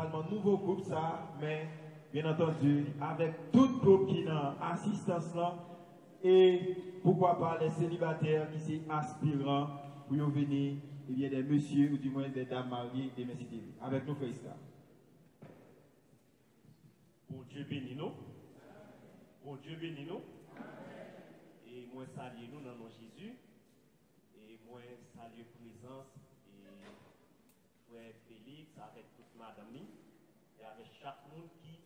principalement nouveau groupe ça, mais bien entendu, avec tout groupe qui est dans assistance là, et pourquoi pas les célibataires qui sont aspirants pour venir, il y a des messieurs ou du moins des dames mariées, des messieurs avec nous, frères. Bon Dieu bénis nous. Bon Dieu bénis nous. Et moi salue nous dans le nom de Jésus. Et moi salue présence et frère Félix avec toute madame et avec chaque monde qui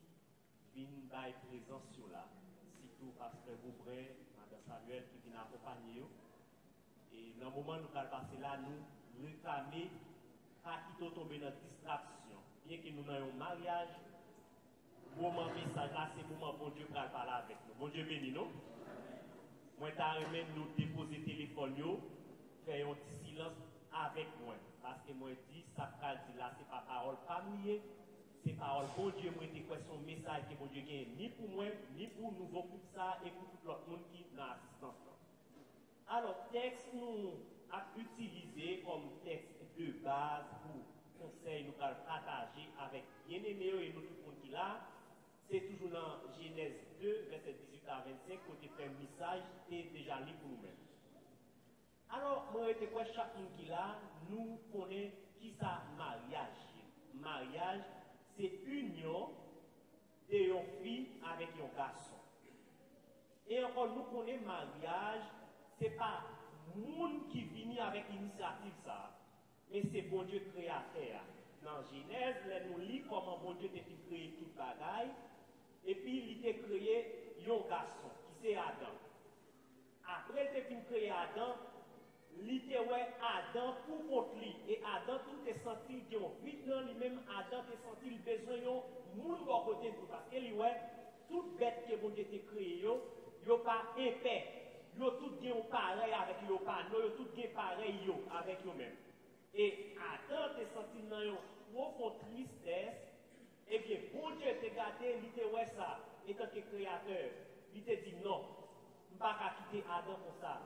vient by présence sur là. Surtout pasteur Boubrin, madame Samuel qui vient accompagner. Et dans le moment où nous allons passer là, nous réclamer pas qui tomber dans la distraction. Bien que nous ayons un mariage, moment message là, c'est le moment bon Dieu pour parler avec nous. Bon Dieu bénis nous. Moi, je nous déposer le téléphone, faire un petit silence avec moi. Parce que moi, je dis, ça dit là, c'est pas parole pas liée, c'est parole bon Dieu. Moi, je quoi son message que bon Dieu gagne, ni pour moi, ni pour nous, pour ça, et pour tout l'autre monde qui est dans l'assistance. Alors, texte, nous avons utilisé comme texte de base pour conseil, nous allons partager avec bien-aimés et nous, tout le monde qui est là. C'est toujours dans Genèse 2, verset 18 à 25, côté fait un message et déjà lu pour nous-mêmes. Alors, moi, je quoi chaque monde qui est là, nous connaissons qui ça mariage. Mariage, c'est union d'une fille avec un garçon. Et encore, nous connaissons mariage, ce n'est pas monde qui vient avec l'initiative ça, mais c'est bon Dieu créateur. Dans Genèse, nous lisons comment bon Dieu a créé toute bagaille. Et puis, il a créé un garçon, qui c'est Adam. Après, il a créé Adam, il a créé Adam pour contre lui. Et Adam, tout est senti qu'il a vite dans lui-même, Adam a senti le besoin de monde à côté de tout. Parce que lui, toute bête que bon Dieu a créé, il n'est pas épais. Il a tout bien pareil avec lui, il a tout bien pareil avec lui-même. Et Adam a senti dans une profonde tristesse. Eh bien, bon Dieu t'a gardé, il t'a ouais ça, étant que créateur, il t'a dit non, je ne vais pas quitter Adam pour ça.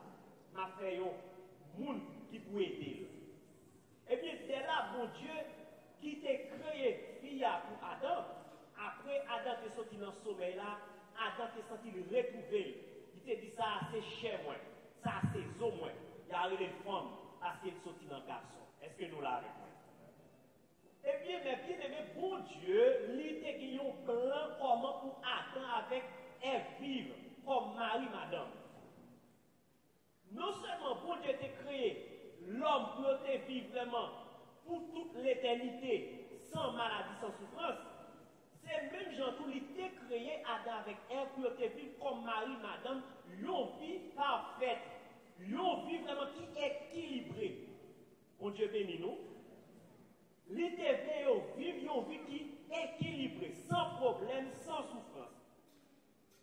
Je vais faire un monde qui peut aider. Eh bien, c'est là, bon Dieu, qui t'a créé fille pour Adam. Après, Adam t'a sorti dans ce sommeil là, Adam t'a senti le retrouver. Il t'a dit ça, c'est cher, moi, ça, c'est eau, moi. Il y a une femme parce qu'il est sorti dans le garçon. Est-ce que nous l'avons? Eh bien, mes bien-aimés, bon Dieu, il était qui un plan comment pour Adam avec Ève vivre comme mari, madame. Non seulement bon Dieu t'a créé l'homme pour vivre vraiment pour toute l'éternité, sans maladie, sans souffrance, c'est même gens tout il t'a créé Adam avec Ève pour vivre comme mari, madame, une vie parfaite, une vie vraiment qui est équilibrée. Bon Dieu bénis nous. L'idée de vivre une vie qui est équilibrée, sans problème, sans souffrance.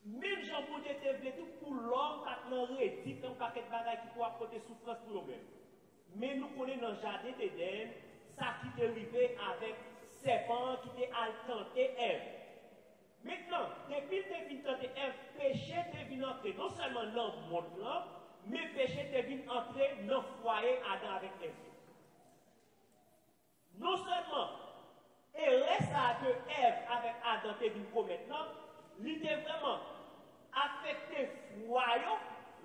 Même Jean-Paul était tout pour l'homme, quand on rédit un paquet de bagages qui peut apporter souffrance pour eux-mêmes. Mais nous connaissons dans le jardin d'Éden, ça qui est arrivé avec serpent qui est tenté Ève. Maintenant, depuis que tu es tenté Ève, péché est venu entrer non seulement dans le monde là, mais péché est venu entrer dans le foyer Adam avec Ève. Non seulement, et reste à que Ève avec Adam te venu maintenant, il était vraiment affecté foyer,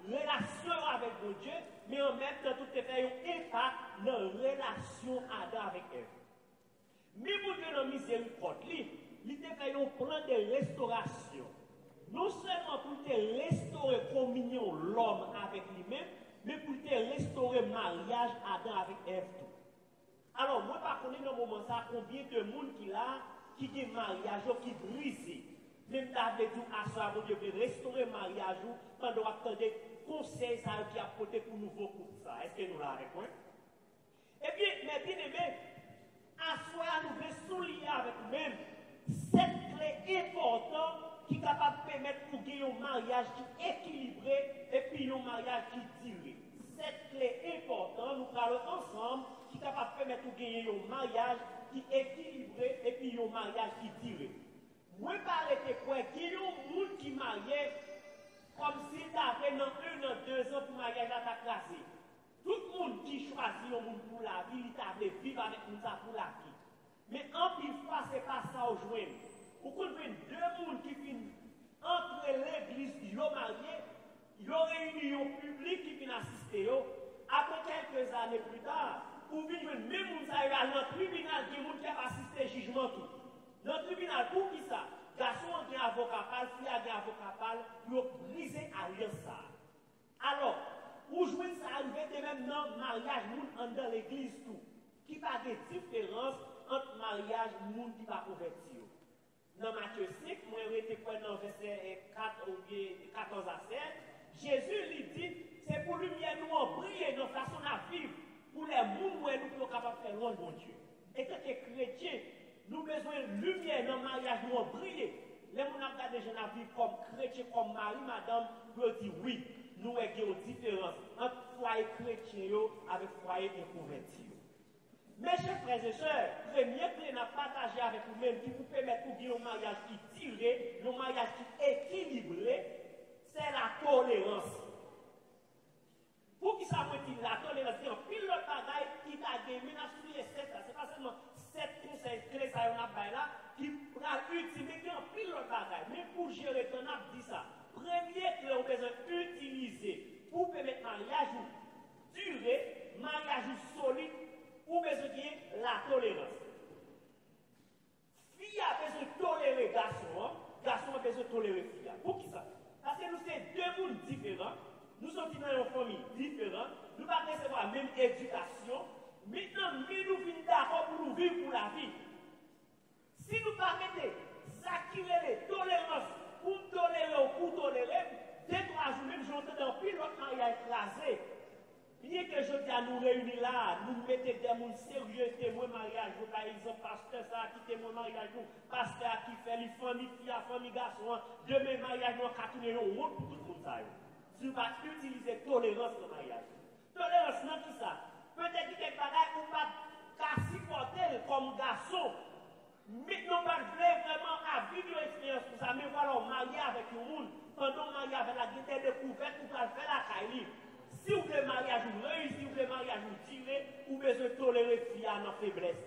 relation avec mon Dieu, mais en même temps tout est fait un impact dans la relation Adam avec Ève. Mais mon Dieu dans miséricorde, il était fait un plan de restauration. Non seulement pour te restaurer communion l'homme avec lui-même, mais pour te restaurer mariage Adam avec Ève tout. Alors, moi, par contre, dans ce moment ça, combien de monde qui là, qui est mariage, qui brisé. Même t'avais dit à soi, mon Dieu, restaurer mariage, pendant qu'on attend des conseils qui a porté pour nouveau couple ça. Est-ce que nous l'avons avec Eh bien, mes bien-aimés, à soi, nous voulons souligner avec nous-mêmes cette clé importante qui est capable de permettre pour gagner un mariage qui est équilibré et puis un mariage qui duré. Cette clé importante, nous parlons ensemble, qui est capable de permettre de gagner un mariage qui est équilibré et puis un mariage qui duré. Moi, je parle quoi? Qu'il y a un monde qui mariait comme s'il avait dans 1 an, 2 ans pour mariage à ta classe. Tout le monde qui choisit un monde pour la vie, il t'a vivre avec nous ça pour la vie. Mais en plus fois, ce n'est pas joindre. Ou qu'on joue deux personnes qui viennent entrer l'église, ils ont marié, ils ont réunion publique qui viennent assister. Après quelques années plus tard, ou bien même gens qui à notre tribunal, qui ont assisté au jugement tout. Dans le tribunal, pour qui ça? Garçon qui est avocat, fille qui est avocat, pour briser alliance ça. Alors, ou jouer ça arrivé même dans le mariage, dans l'église tout, qui pas de différence entre mariage et qui va convertir. Dans Matthieu 5, moi j'ai été dans verset 4 ou bien 14 à 7, Jésus lui dit, c'est pour lumière nous en briller, notre façon de vivre, pour les mondes où nous sommes capables de faire loin de bon Dieu. Et tant que chrétiens, nous avons besoin de lumière dans le mariage, nous en briller. Les gens qui regardent les gens vivre comme chrétiens, comme mari, madame, nous disent oui, nous avons une différence entre foyer chrétien avec foyer inconverti. Mes chers frères et sœurs, premier clé n'a partagé avec vous-même qui vous permet de vivre un mariage qui tiré, un mariage qui est équilibré, c'est la tolérance. Pour qui ça veut dire la tolérance? Il y a pile de bagaille qui t'a gagné, mais c'est pas seulement 7 conseils clés ça y a là qui va utiliser pile de bagaille. Mais pour gérer ton âme, dit ça. Premier clé, on besoin d'utiliser pour permettre mariage durer, mariage solide, ou besoin de la tolérance. Fille a besoin de tolérer garçon, garçon a besoin de tolérer fille. Pour qui ça? Parce que nous sommes deux mondes différents, nous sommes dans une famille différente, nous ne pouvons pas recevoir la même éducation. Maintenant, nous venons d'accord pour nous vivre pour la vie. Si nous permettons d'acquérir tolérance pour tolérer ou pour tolérer, 2-3 jours, même j'entends dans pile l'autre mariage écrasé. Bien que je dis à nous réunir là, nous mettons des gens sérieux, témoins mariage, par exemple, pasteur ça qui témoin mariage, pasteur qui fait les familles, famille garçon, demain mariage, nous avons un monde pour tout le monde. Si nous pas utiliser tolérance dans le mariage. Tolérance, non, qui ça? Peut-être que quelque chose ou pas qu'à supporter comme garçon. Mais nous pas vraiment à vivre une expérience pour ça, mais voilà, on marie avec le monde. Pendant on marie avec la guitare découverte, pour faire la caille. Si vous voulez mariage réussir, si vous voulez mariage tirer, vous devez tolérer fille dans la faiblesse.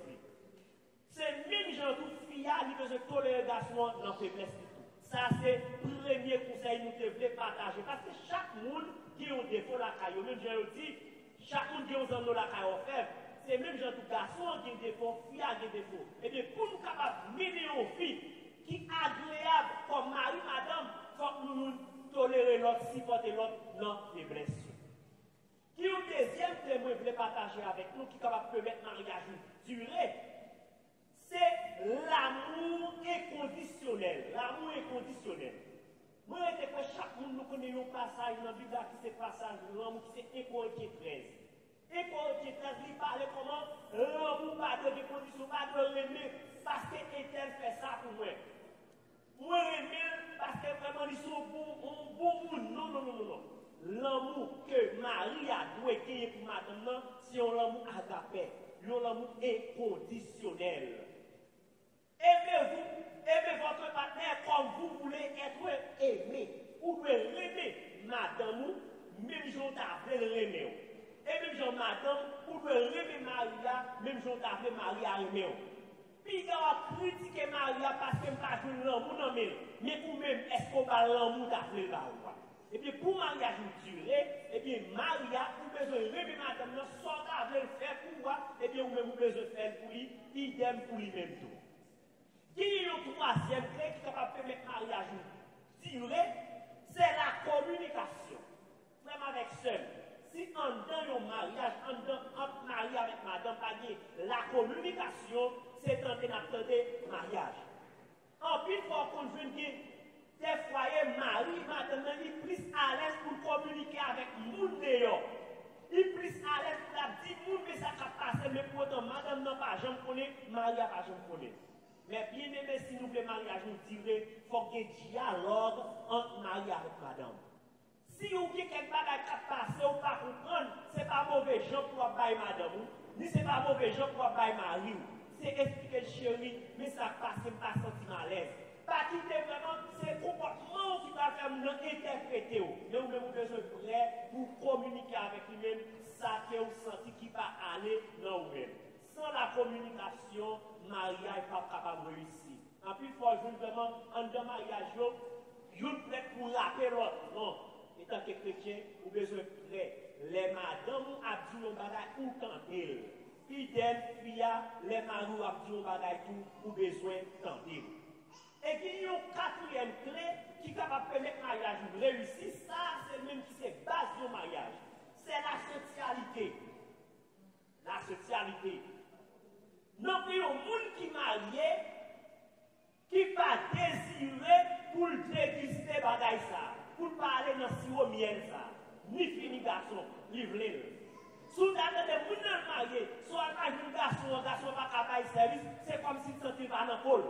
C'est même genre tout fille qui besoin tolérer garçon dans la faiblesse. Ça, c'est le premier conseil que nous devons partager. Parce que chaque monde qui a un défaut la caille, même je dis, chaque monde qui a un défaut la caille faible, c'est même genre tout garçon qui a un défaut, fille a un défaut. Et bien, pour nous capables de mener aux filles qui sont agréables comme mari, madame, il faut que nous tolérer l'autre, supporter l'autre dans la faiblesse. Qui est le deuxième témoin que je voulais partager avec nous, qui est capable de permettre le mariage durer, c'est l'amour inconditionnel. L'amour inconditionnel. Moi, je sais que chaque monde nous connaît un passage dans la Bible qui c'est passage de l'amour qui c'est Écorinthiens 13. Écorinthiens 13, il parle comment l'amour pas de conditions, pas de remettre, parce que l'Éternel fait ça pour moi. Moi, je parce que vraiment, ils sont bon monde. Non, non, non, non, non. L'amour que Marie a doué pour madame, c'est un amour agapé, un amour inconditionnel. Aimez votre partenaire comme vous voulez être aimé. Vous pouvez aimer madame, même si on t'appelle aimer. Et même si madame, vous pouvez aimer Maria, même si on t'appelle Maria aimer. Puis il a critiqué Maria parce qu'elle n'a pas joué l'amour dans mais vous-même, est-ce qu'on va l'amour d'appeler là ou pas? Et bien, pour mariage durer, et bien, Maria, vous besoin de lever madame, soit avec le faire pour moi, et bien, vous-même, vous besoin de faire pour lui, idem pour lui-même tout. Qui est le troisième clé qui est capable de permettre mariage durer, c'est la communication. Même avec seul. Si en dans un mariage, entre mari avec madame, la communication, c'est un mariage. En plus, il faut qu'on vienne des foyers mari, madame, il est plus à l'aise pour communiquer avec le monde dehors. Il est plus à l'aise pour la dire, mais ça va passer, mais pourtant, madame n'a pas jamais connaît, mari n'a pas jamais connaît. Mais bien aimé, si nous voulons mariage nous durer, il faut qu'il y ait un dialogue entre mari avec madame. Si vous avez quelque chose qui passe, vous ne pas comprendre, ce n'est pas mauvais gens pour bailler madame, ni ce n'est pas mauvais gens pour bailler mari. C'est expliquer chérie, mais ça passe, je ne pas sentir à l'aise. Pas quitter vraiment, c'est le comportement qui va faire nous interpréter. Mais vous avez besoin de prêt pour communiquer avec lui-même, ça que vous sentez qui va aller dans vous-même. Sans la communication, Maria n'est pas capable de réussir. En plus, il faut vraiment, en deux mariages, une prête pour rappeler l'autre. Non. Étant que chrétien, vous avez besoin de prêt. Les madames abdou bagay ou tenter. Idem, les marous abdou bagay tout ou besoin de tenter. Et qu'il y a une quatrième clé qui est capable de permettre le mariage de réussir. Ça, c'est le même qui c'est base du mariage. C'est la sexualité. La sexualité. Non, il y a un monde qui est marié, qui va désirer pour déguster bagay ça, pour parler dans le sirop miel ça. Ni fini garçon, livré. Sous la des gens mariés, soit pas un garçon pas capable de service, c'est comme si tu ne pas dans le pôle.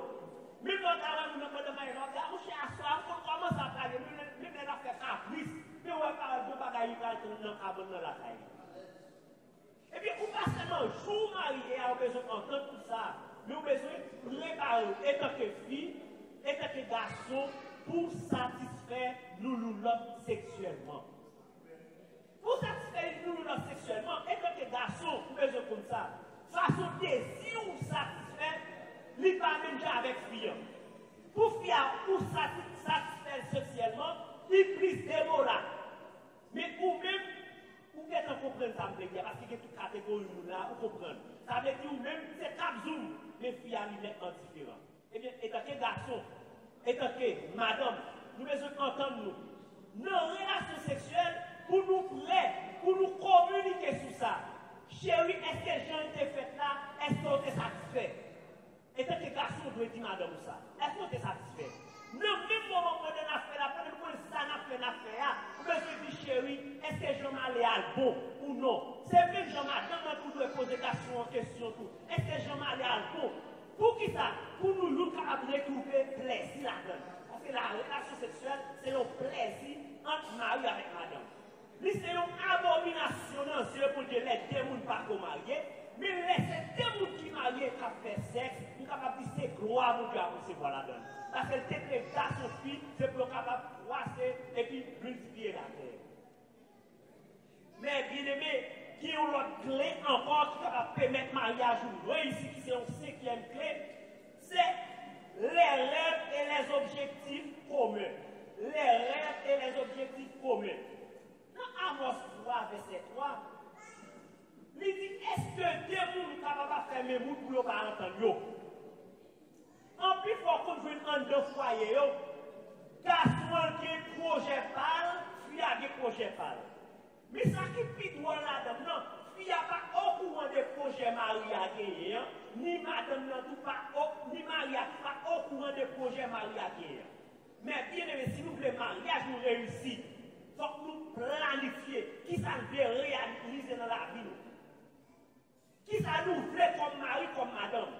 Même quand tu as un mariage, on cherche à soi, on commence à parler, même les affaires caprices, mais on va parler de bagaille dans la taille. Et puis, ou pas seulement jour marié, on a besoin d'entendre tout ça, mais on a besoin de préparer, étant que fille, étant que garçon, pour satisfaire nous sexuellement. Pour satisfaire nous sexuellement, étant que garçon, vous besoin comme ça, façon désir ou satisfaire, il ne pas même avec fille. Pour satisfaire sexuellement, il prise des mots-là. Mais ou même, ou qu'est-ce qu'on comprend ça, parce qu'il y a toute catégorie là, vous comprenez. Ça veut dire ou même, c'est cap zoom, mais filles à l'île indifférent. Eh bien, étant que garçon, étant que madame, nous besoin d'entendre nous. Nos relations sexuelles, pour nous prêts, pour nous communiquer sur ça. Chérie, est-ce que les gens étaient faits là? Est-ce qu'on est satisfait? Et tant que garçon doit dire madame ça. Est-ce qu'on est satisfait? Non, même moment qu'on a fait la peine, pour ça n'a fait l'affaire, vous me dites chérie, est-ce que je m'allais à bon ou non? C'est même Jean madame pour nous poser question en question tout. Est-ce que je m'allais à bon? Pour qui ça? Pour nous capables de retrouver plaisir là-dedans. Parce que la relation sexuelle, c'est le plaisir entre mari avec madame. C'est une abomination dans ce pour Dieu, les deux ne pas mariés, mais laissez deux gens qui marient qui fait sexe, nous sommes capables de dire c'est gloire pour Dieu à recevoir la donne. Parce que le tête garçon fille, c'est pour capable de croiser et puis multiplier la terre. Mais bien aimé, qui ont l'autre clé encore qui est capable de permettre le mariage ou réussir, qui c'est une cinquième clé, c'est les rêves et les objectifs communs. Les rêves et les objectifs communs. Dans Amos 3, verset 3, il dit est-ce que deux gens sont capables de faire mes mots pour ne pas entendre? En plus, il faut qu'on vienne en deux foyers. Garçon qui est projet pâle, fille a des projets pâles. Mais ça qui est droit là-dedans, non, fille n'a pas au courant des projets mariés à gagner, ni madame n'a pas, ni Maria n'a pas au courant des projets mariés à gagner. Mais bien aimé, si nous voulons mariage nous réussir, il faut que nous planifier qui ça veut réaliser dans la vie. Qui ça nous voulait comme mari, comme madame.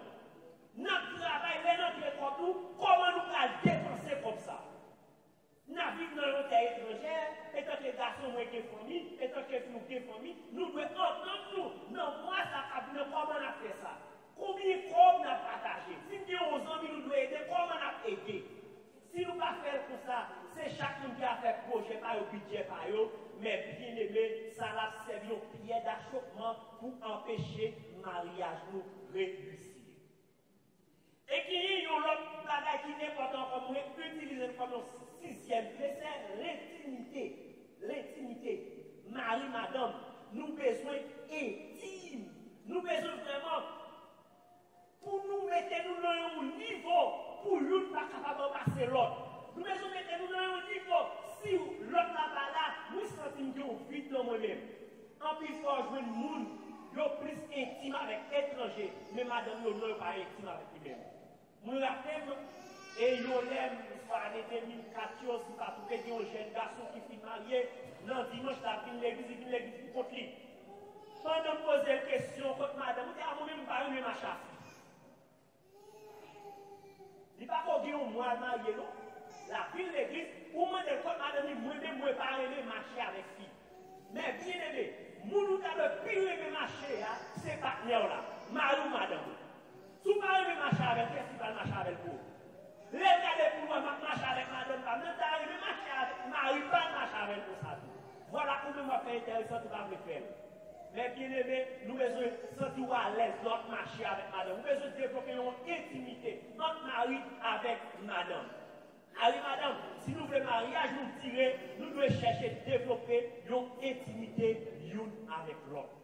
Notre travail, notre comme nous, comment nous allons dépenser comme ça. Nous vivons dans notre terre étrangère, étant que garçons ont des familles, étant que nous avons des familles, nous devons entendre nous. Non, moi, ça a comment on a fait ça. Combien de fois on a partagé. Si nous avons aux amis, nous devons aider, comment on a aidé. Si nous ne pas faire pour ça, c'est chacun qui a fait projet par le budget par eux, mais bien aimé, ça a servi au pied d'achoppement pour empêcher le mariage nous réussir. Et qu'il y ait une autre bagaille qui n'est pas comme nous, utiliser comme un sixième clé, c'est l'intimité. L'intimité. Marie, madame, nous besoin intime. Nous besoin vraiment pour nous mettre nous dans un niveau pour l'autre pas capable de passer l'autre. Nous besoin mettre nous dans un niveau. Si l'autre là-bas là, nous sentons que vite dans moi-même. En plus, il faut jouer le monde, il est plus intime avec l'étranger, mais madame, il n'est pas intime avec lui-même. Nous rappelons, et il l'aime, soit en 2014, si pas trouvé un jeune garçon qui fut marié, non, dimanche, il vient l'église pour lui. Pendant poser une question, contre madame, vous dites, ah, moi-même, je ne vais pas aimer ma chasse. Il n'y a pas qu'on dit au mois marié, non? La ville de l'église, pour moi, madame, moi-même, je ne vais pas aimer marcher avec fille. Mais bien aimé, nous avons le pire aimé marcher, c'est pas là, mari ou madame. Si vous ne pouvez pas marcher avec elle, si vous ne marcher avec vous. Les gars pour moi, marcher avec madame, pas même d'arriver marcher avec mari, pas marcher avec vous. Voilà comment je fais intéressant, tu vas me faire. Mais bien aimé, nous besoin de sentir à l'aise notre marché avec madame. Nous besoin de développer une intimité entre mari avec madame. Allez madame, si nous voulons mariage, nous tirer, nous devons chercher à développer une intimité l'une avec l'autre.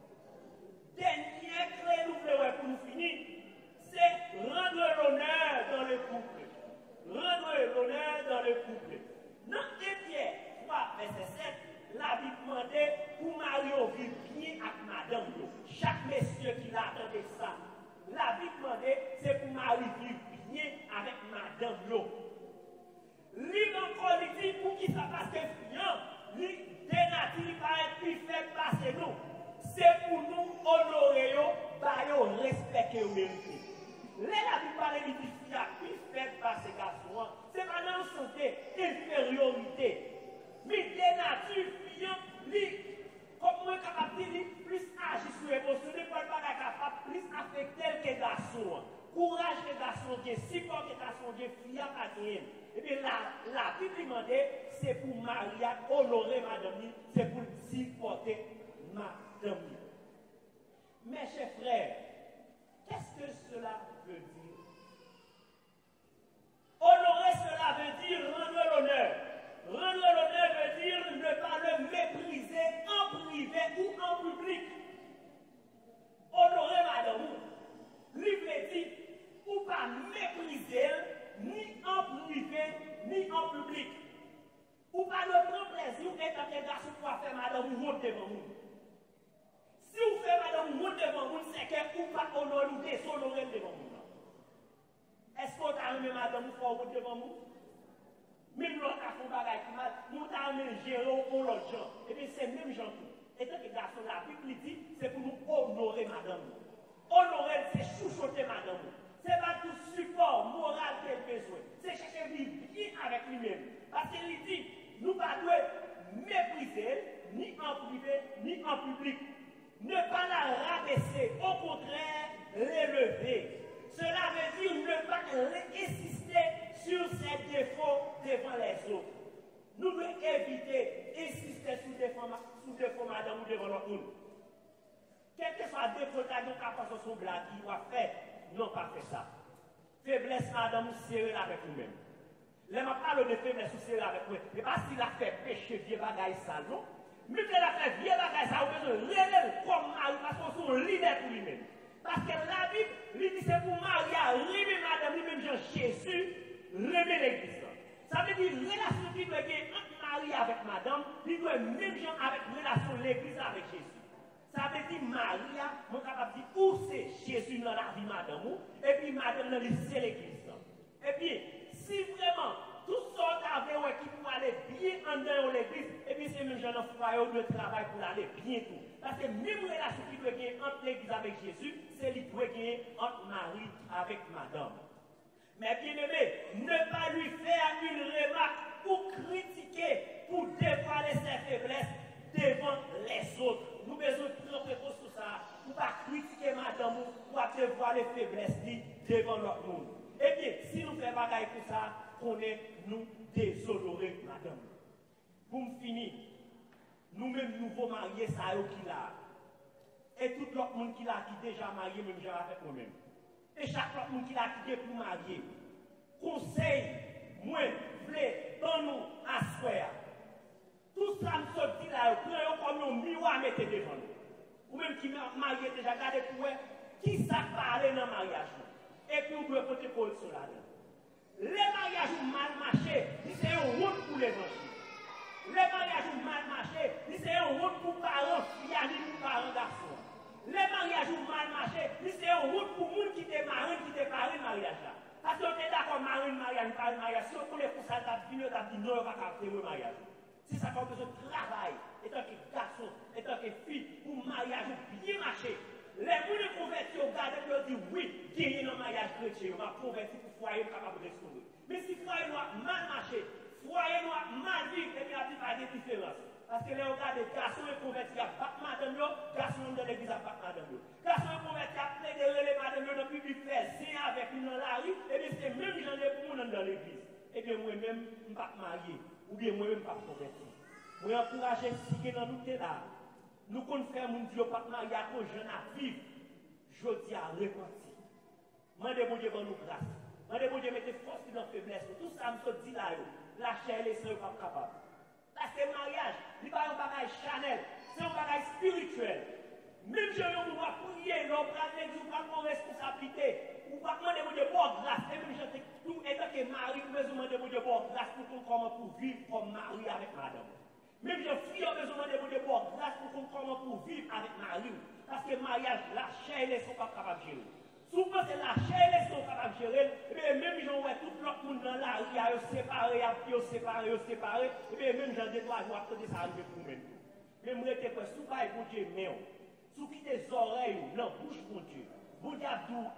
Dernière clé nous voulons pour nous finir, c'est rendre l'honneur dans le couple. Rendre l'honneur dans le couple. Dans 1 Pierre 3, verset 7, la Bible demandait pour Mario vivre bien avec madame. Chaque monsieur qui l'attendait ça, la Bible demandait c'est pour Marie vivre bien avec madame. Lui encore dit pour qui ça passe que lui dénature par un plus faible passer nous. C'est pour nous honorer, respecter ou mériter. La Bible parle de difficulté plus faible par ces garçons. C'est pas dans le santé, infériorité. Mais dénature, comme moi capable de dire, plus agir sur l'émotion, ne pas capable plus affecter que garçon. Courage les garçons, support les garçons, fiable à rien. Et bien la Bible demandait, c'est pour Maria honorer madame, c'est pour supporter madame. Mes chers frères, qu'est-ce que cela veut dire? Honorer, cela veut dire rendre l'honneur. Rendre l'honneur veut dire ne pas le mépriser en privé ou en public. Honorer madame, lui veut dire ou pas mépriser ni en privé ni en public. Ou pas le prendre plaisir étant que garçon pour faire madame ou monter devant vous. Si vous faites madame ou monter devant vous, c'est que vous pas honorer ou déshonorer devant vous. Est-ce qu'on t'a remis madame ou faut monter devant vous? Même l'autre a fait un bagage qui mal, nous t'a remis gérer pour l'autre gens. Et bien c'est même gens tout. Étant que garçon, la Bible dit, c'est pour nous honorer madame. Honorer, c'est chouchoter madame. C'est pas tout support moral qu'elle a besoin. C'est chercher à vivre bien avec lui-même. Parce qu'il dit, nous ne devons pas mépriser, ni en privé, ni en public. Ne pas la rabaisser, au contraire, l'élever. Cela veut dire ne pas insister sur ses défauts devant les autres. Nous devons éviter d'insister sur défauts madame ou devant l'autre monde. Quel que soit le défaut, nous avons son blague qui doit faire. Non, pas fait ça. Faiblesse, madame, ou serrez avec nous-mêmes. Les m'a parlé de faiblesse, ou serrez avec nous. Et pas s'il a fait péché, vieux bagaille sale, non? Mais il a fait vieux bagaille sale, vous besoin de révéler comme mari, parce qu'on est un leader pour lui-même. Parce que la Bible, lui dit c'est pour Maria, remet madame, lui-même Jean Jésus, remet l'église. Ça veut dire, relation qui doit être entre Marie avec madame, il doit être même Jean avec relation l'église avec Jésus. Ça veut dire Maria, je suis capable de dire où c'est Jésus dans la vie madame, et puis madame dans c'est l'église. Et puis, si vraiment tout ça avait qui pour aller bien en dans l'église, et puis c'est même gens dans le foyer de travail pour aller bien tout. Parce que même relation qui doit gagner entre l'église avec Jésus, c'est lui qui doit gagner entre Marie avec madame. Mais bien aimé, ne pas lui faire une remarque ou critiquer pour dévoiler ses faiblesses devant les autres. Nous besoin de prendre précaution sur ça, pour ne pas critiquer madame ou pour dévoiler les faiblesses devant l'autre monde. Eh bien, si nous faisons bagaille pour ça, on est nous déshonorer madame. Pour me finir, nous-mêmes nouveaux mariés, ça y est qui là. Et tout l'autre monde qui l'a qui déjà marié, même genre avec moi-même. Et chaque autre monde qui l'a quitté pour marier. Conseil, moi, voulez, dans nous, à square. Tout ça me sortit là, prenez comme un miroir à mettre devant nous. Ou même qui marié déjà, regardez pour eux, qui ça parle dans le mariage. Et puis, vous devez porter pour cela. Les mariages ont mal marché, c'est une route pour l'évangile. Les mariages ont mal marché, c'est une route pour parents, filles, pour parents garçons. Les mariages ont mal marché, c'est une route pour les gens qui étaient marins, qui étaient parés de mariage là. Parce qu'on est d'accord, marine, mariage, pas de mariage. Si on connaît pour ça, on a dit non, on va pas faire le mariage. Si ça fait besoin de travail, étant que garçon, étant que fille, pour mariage bien marché. Les gens qui convertis au garde, ils disent oui, gagner dans le mariage chrétien, on va convertir pour foyer capable de restaurer. Mais si foyer noir mal marché, foyer noir mal vivre, et puis il n'y a pas de différence. Parce que les gens des garçons qui convertis à battre madame, garçons de l'église à battre madame. Garçons qui convertis à plein de relais madame, dans le public fait zin avec nous dans la rue, et bien c'est même gens pour nous dans l'église. Et bien moi-même, je ne suis pas marié, ou bien moi-même je ne suis pas converti. Moi, encourager si que dans nous là, Nous comptons faire mon Dieu pas marié à cause jeune à vivre. Je dis à repentir. Mandez mon Dieu pour nous grâce. Mandez mon Dieu mettez force dans la faiblesse. Tout ça me dit là, la chair et les seins pas capable. Parce que le mariage, il n'est pas un bagage Chanel, c'est un bagage spirituel. Même si on doit prier, on prend une responsabilité, on va demander mon Dieu pour grâce. Et même si tout étant que mari, on besoin demander mon Dieu pour grâce pour comment pour vivre comme mari avec madame. Même si fille, on besoin demander mon Dieu pour grâce pour comment pour vivre avec mari. Parce que le mariage, la chair et les sont pas capables de gérer. Souvent, c'est la chair et les sont capables de gérer. Et bien, même si on voit tout l'autre monde dans la rue, ils séparés, ils séparés. Et bien, même si on dit 3 jours après, ça arrive pour nous. Mais moi, je suis pas sous bon Dieu, mais sous qui tes oreilles, non, bouche mon Dieu. Bon Dieu,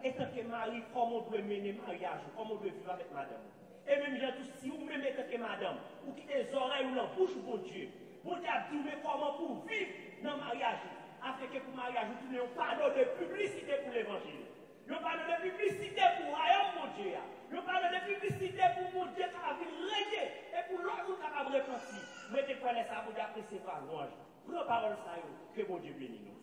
étant que mari, comment on doit mener le mariage, comment on doit vivre avec madame. Et même si vous même étant que madame, ou qui tes oreilles, non, bouche mon Dieu. Bon Dieu, mais comment pour vivre dans le mariage, afin que pour le mariage, vous tournez un pardon de publicité pour l'évangile. Nous parlons de publicité pour le royaume, mon Dieu. Nous parlons de publicité pour mon Dieu qui a vu régner et pour l'autre qui a repentir. Mettez quoi les sabots d'apprécier par l'ange. Prends parole ça, que mon Dieu bénisse nous.